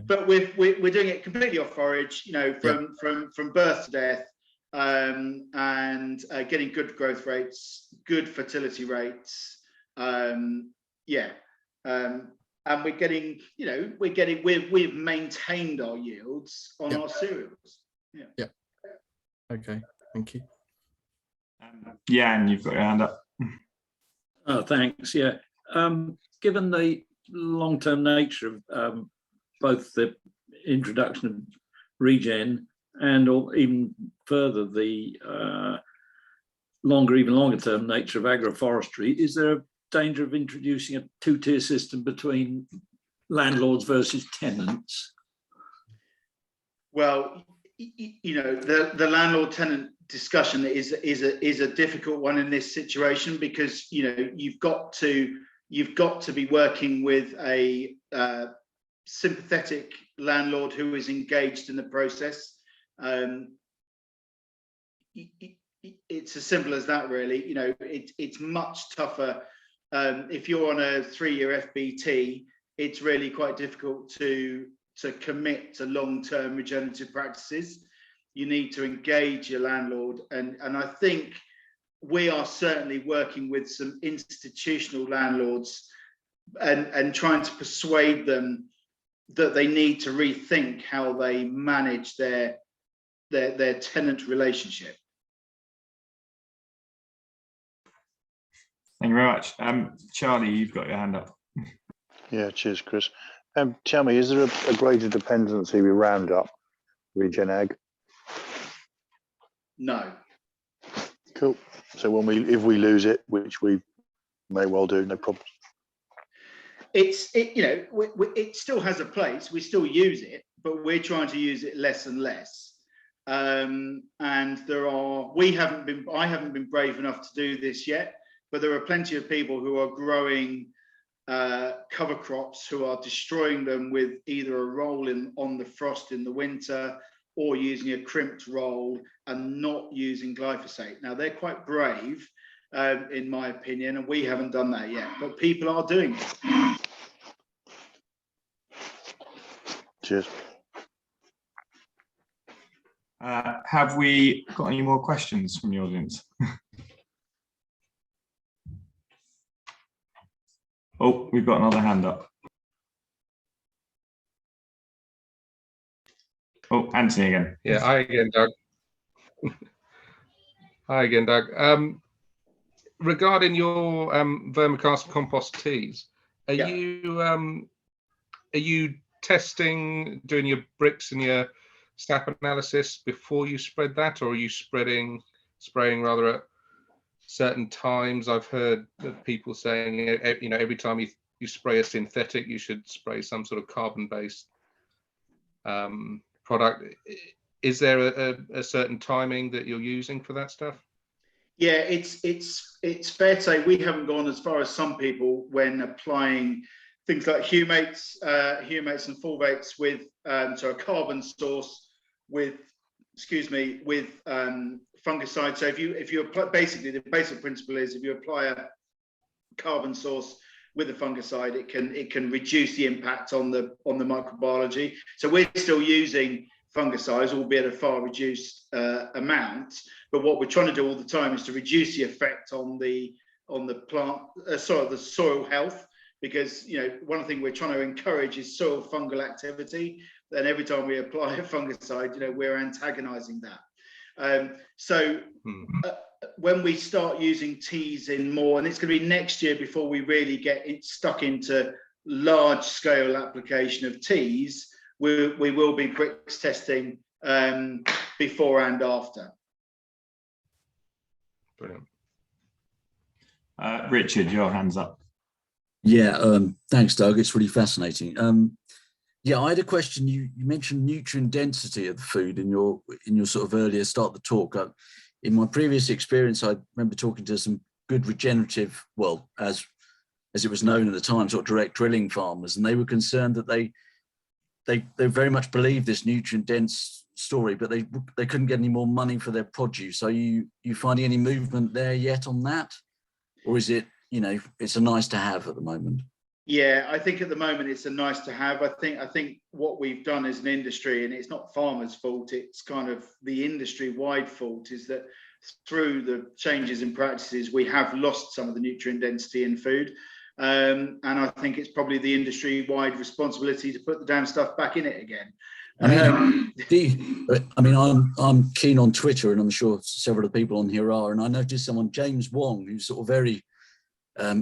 Speaker 2: But we're doing it completely off forage, from birth to death, and getting good growth rates, good fertility rates. And we're getting, we've maintained our yields on our cereals. Yeah.
Speaker 6: Okay, thank you.
Speaker 1: Yeah, and you've got your hand up.
Speaker 7: Oh, thanks. Yeah. Given the long-term nature of both the introduction of regen and or even further the even longer term nature of agroforestry, is there a danger of introducing a two-tier system between landlords versus tenants?
Speaker 2: Well, the landlord-tenant discussion is a difficult one in this situation, because you've got to be working with a sympathetic landlord who is engaged in the process. It's as simple as that, really. It's much tougher if you're on a 3-year FBT. It's really quite difficult to commit to long-term regenerative practices. You need to engage your landlord, and I think we are certainly working with some institutional landlords and trying to persuade them that they need to rethink how they manage their tenant relationship.
Speaker 1: Thank you very much. Charlie, you've got your hand up.
Speaker 8: Yeah, cheers, Chris. Tell me, is there a greater dependency with Roundup, Regen Ag?
Speaker 2: No.
Speaker 8: Cool. So if we lose it, which we may well do, no problem.
Speaker 2: It still has a place. We still use it, but we're trying to use it less and less. And I haven't been brave enough to do this yet, but there are plenty of people who are growing cover crops who are destroying them with either a roll on the frost in the winter, or using a crimped roll and not using glyphosate. Now, they're quite brave, in my opinion, and we haven't done that yet, but people are doing it.
Speaker 8: Cheers.
Speaker 1: Have we got any more questions from the audience? Oh, we've got another hand up. Oh, Anthony again.
Speaker 3: Yeah, hi again, Doug. Hi again, Doug. Regarding your vermicast compost teas, are you testing, doing your bricks and your SNAP analysis before you spread that, or are you spraying rather at certain times? I've heard that people saying, every time you spray a synthetic, you should spray some sort of carbon-based product. Is there a certain timing that you're using for that stuff?
Speaker 2: Yeah, it's fair to say we haven't gone as far as some people when applying things like humates and fulvates with so a carbon source with fungicide. So if you apply, basically the basic principle is if you apply a carbon source with a fungicide, it can reduce the impact on the microbiology. So we're still using fungicides, albeit a far reduced amount. But what we're trying to do all the time is to reduce the effect on the plant, the soil health, because one thing we're trying to encourage is soil fungal activity. Then every time we apply a fungicide, we're antagonizing that. When we start using teas in more, and it's going to be next year before we really get stuck into large scale application of teas, we will be bricks testing before and after.
Speaker 3: Brilliant.
Speaker 1: Richard, your hand's up.
Speaker 9: Yeah, thanks, Doug. It's really fascinating. Yeah, I had a question. You mentioned nutrient density of the food in your sort of earlier start of the talk. In my previous experience, I remember talking to some good regenerative, well, as it was known at the time, sort of direct drilling farmers, and they were concerned that they very much believed this nutrient dense story, but they couldn't get any more money for their produce. Are you finding any movement there yet on that, or is it, you know, it's a nice to have at the moment?
Speaker 2: Yeah, I think at the moment it's a nice to have. I think what we've done as an industry, and it's not farmers' fault, it's kind of the industry-wide fault, is that through the changes in practices, we have lost some of the nutrient density in food. And I think it's probably the industry-wide responsibility to put the damn stuff back in it again.
Speaker 9: I mean, I'm keen on Twitter, and I'm sure several of the people on here are. And I noticed someone, James Wong, who's sort of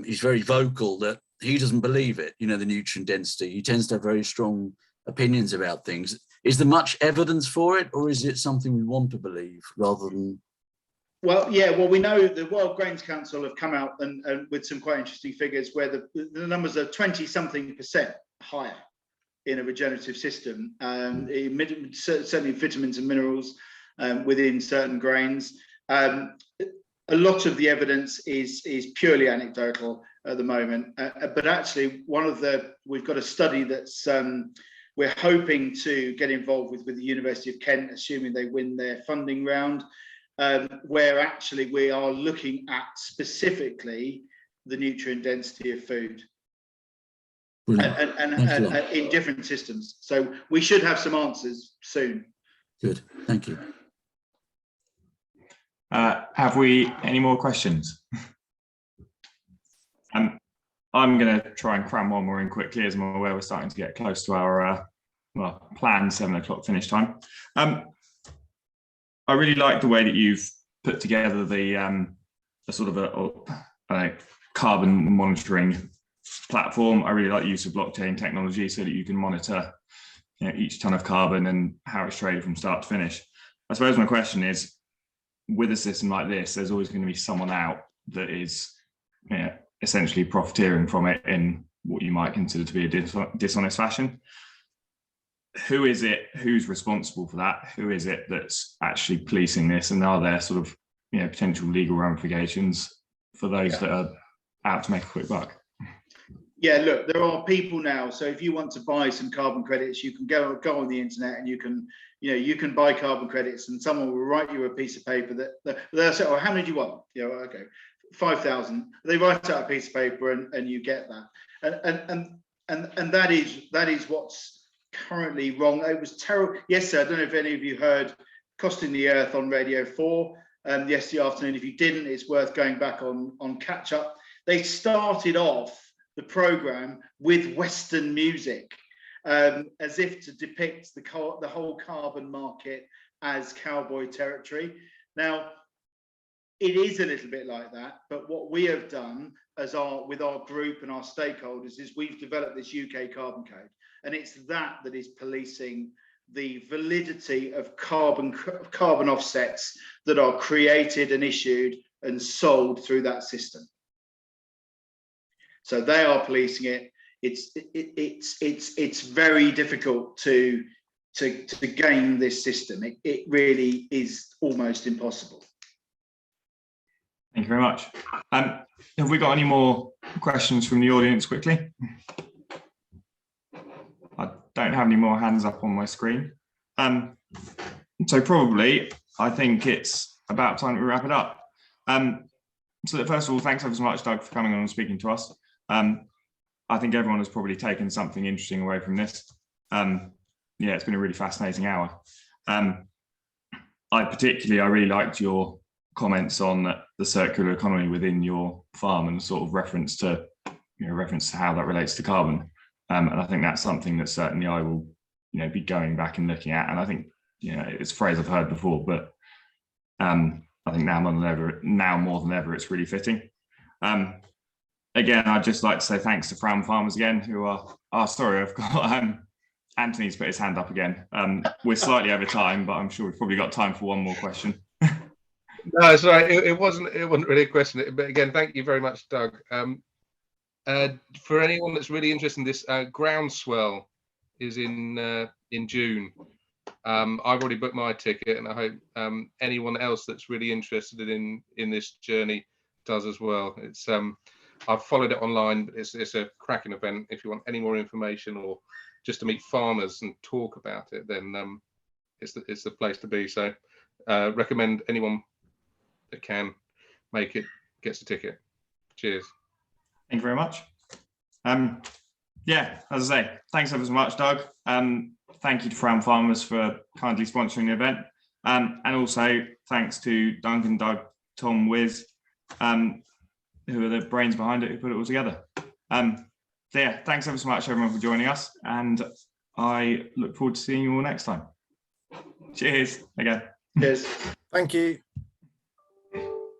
Speaker 9: he's very vocal that he doesn't believe it. You know, the nutrient density. He tends to have very strong opinions about things. Is there much evidence for it, or is it something we want to believe rather than?
Speaker 2: Well, yeah, well, we know the World Grains Council have come out and with some quite interesting figures where the numbers are 20-something% higher in a regenerative system, certainly vitamins and minerals within certain grains. A lot of the evidence is purely anecdotal at the moment, but actually we've got a study that's we're hoping to get involved with the University of Kent, assuming they win their funding round, where actually we are looking at specifically the nutrient density of food and in different systems. So we should have some answers soon.
Speaker 9: Good, thank you.
Speaker 1: Have we any more questions? I'm going to try and cram one more in quickly, as I'm aware we're starting to get close to our planned 7 o'clock finish time. I really like the way that you've put together the sort of a carbon monitoring platform. I really like the use of blockchain technology so that you can monitor, you know, each ton of carbon and how it's traded from start to finish. I suppose my question is, with a system like this, there's always going to be someone out that is, you know, essentially profiteering from it in what you might consider to be a dishonest fashion. Who is it? Who's responsible for that? Who is it that's actually policing this? And are there sort of, you know, potential legal ramifications for those that are out to make a quick buck?
Speaker 2: Yeah, look, there are people now. So if you want to buy some carbon credits, you can go on the internet and you can buy carbon credits, and someone will write you a piece of paper that they'll say, "Oh, how many do you want?" You know, okay, 5,000. They write out a piece of paper and you get that. And that is what's currently wrong. It was terrible. Yes, sir. I don't know if any of you heard Costing the Earth on Radio 4 yesterday afternoon. If you didn't, it's worth going back on catch up. They started off the program with Western music, as if to depict the whole carbon market as cowboy territory. Now, it is a little bit like that, but what we have done with our group and our stakeholders is we've developed this UK carbon code, and it's that is policing the validity of carbon offsets that are created and issued and sold through that system. So they are policing it. It's very difficult to game this system. It really is almost impossible.
Speaker 1: Thank you very much. Have we got any more questions from the audience quickly? I don't have any more hands up on my screen. So probably, I think it's about time we wrap it up. So first of all, thanks ever so much, Doug, for coming on and speaking to us. I think everyone has probably taken something interesting away from this. Yeah, it's been a really fascinating hour. I really liked your comments on the circular economy within your farm and sort of reference to how that relates to carbon. And I think that's something that certainly I will, be going back and looking at. And I think, it's a phrase I've heard before, but I think now more than ever, it's really fitting. again, I'd just like to say thanks to Fram Farmers again, who are sorry, I've got Anthony's put his hand up again. We're slightly over time, but I'm sure we've probably got time for one more question.
Speaker 3: No, it's all right. It wasn't really a question. But again, thank you very much, Doug. For anyone that's really interested in this, Groundswell is in June. I've already booked my ticket, and I hope anyone else that's really interested in this journey does as well. It's I've followed it online. It's a cracking event. If you want any more information or just to meet farmers and talk about it, then it's the place to be. So recommend anyone that can make it gets a ticket. Cheers.
Speaker 1: Thank you very much. Yeah, as I say, thanks ever so much, Doug. Thank you to Fram Farmers for kindly sponsoring the event. And also thanks to Duncan, Doug, Tom, Wiz, who are the brains behind it, who put it all together. So yeah, thanks ever so much, everyone, for joining us. And I look forward to seeing you all next time. Cheers again.
Speaker 2: Cheers.
Speaker 6: Thank you.